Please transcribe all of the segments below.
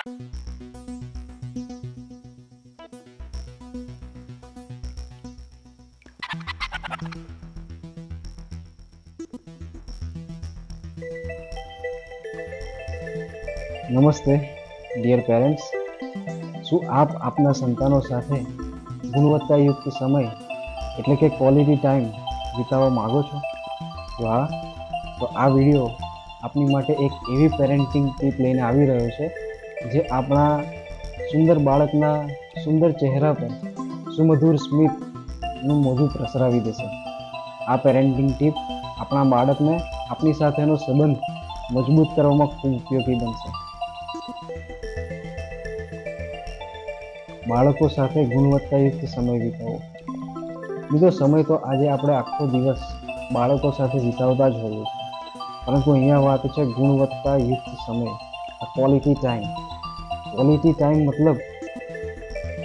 નમસ્તે dear parents, શું આપ આપના સંતાનો સાથે ગુણવત્તાયુક્ત સમય એટલે કે ક્વોલિટી ટાઈમ વિતાવવા માગો છો? જો હા, તો આ વિડીયો આપની માટે એક એવી પેરેન્ટિંગ ટીપ લઈને આવી રહ્યો છે જે આપણા સુંદર બાળકના સુંદર ચહેરા પર સુમધુર સ્મિતનું મોજું પ્રસરાવી દેશે. આ પેરેન્ટિંગ ટીપ આપણા બાળકને આપણી સાથેનો સંબંધ મજબૂત કરવામાં ખૂબ ઉપયોગી બનશે. બાળકો સાથે ગુણવત્તાયુક્ત સમય વિતાવો. બીજો સમય તો આજે આપણે આખો દિવસ બાળકો સાથે વિતાવતા જ હોઈએ છીએ, પરંતુ અહીંયા વાત છે ગુણવત્તાયુક્ત સમય, ક્વોલિટી ટાઈમ. ક્વોલિટી ટાઈમ મતલબ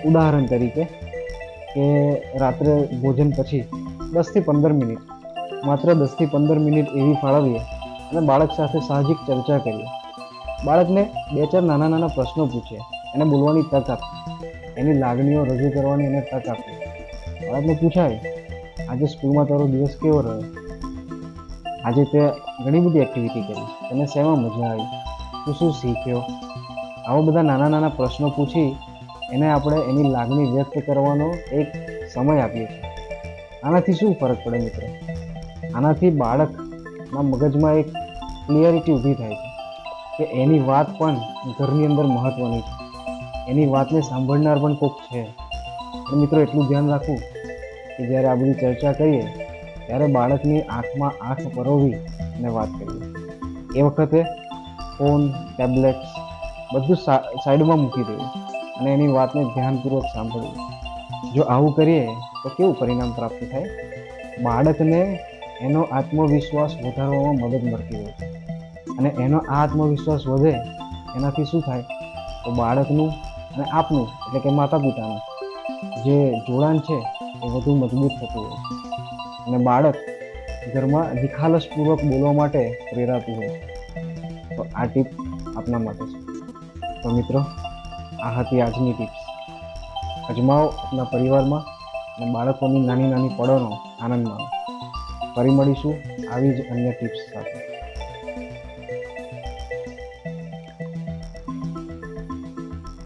ઉદાહરણ તરીકે કે રાત્રે ભોજન પછી 10 થી 15 મિનિટ, માત્ર 10 થી 15 મિનિટ એવી ફાળવીએ અને બાળક સાથે સાહજિક ચર્ચા કરીએ. બાળકને 2-4 નાના નાના પ્રશ્નો પૂછીએ, એને બોલવાની તક આપીએ, એની લાગણીઓ રજૂ કરવાની એને તક આપીએ. બાળકને પૂછાય, આજે સ્કૂલમાં તારો દિવસ કેવો રહ્યો? આજે તે ઘણી બધી એક્ટિવિટી કરી, તને શેમાં મજા આવી? તું શું શીખ્યો? આવા બધા નાના નાના પ્રશ્નો પૂછી એને આપણે એની લાગણી વ્યક્ત કરવાનો એક સમય આપીએ છીએ. આનાથી શું ફરક પડે મિત્રો? આનાથી બાળકના મગજમાં એક ક્લિયરિટી ઊભી થાય છે કે એની વાત પણ ઘરની અંદર મહત્વની છે, એની વાતને સાંભળનાર પણ કોક છે. અને મિત્રો એટલું ધ્યાન રાખવું કે જ્યારે આ બધી ચર્ચા કરીએ ત્યારે બાળકની આંખમાં આંખ પરોવી અને વાત કરીએ. એ વખતે ફોન, ટેબ્લેટ્સ બધું સાઈડમાં મૂકી દેવું અને એની વાતને ધ્યાનપૂર્વક સાંભળવું. જો આવું કરીએ તો કેવું પરિણામ પ્રાપ્ત થાય? બાળકને એનો આત્મવિશ્વાસ વધારવામાં મદદ મળતી હોય છે, અને એનો આત્મવિશ્વાસ વધે એનાથી શું થાય? તો બાળકનું અને આપનું એટલે કે માતા પિતાનું જે જોડાણ છે એ વધુ મજબૂત થતું હોય છે, અને બાળક ઘરમાં નિખાલસપૂર્વક બોલવા માટે પ્રેરાતું હોય છે. તો આ ટીપ આપના માટે છે. તો મિત્રો, આ હતી આજની ટિપ્સ. અજમાવો આપના પરિવારમાં અને બાળકોની નાની નાની પળોનો આનંદ માણો. ફરી મળીશું આવી જ અન્ય ટિપ્સ સાથે.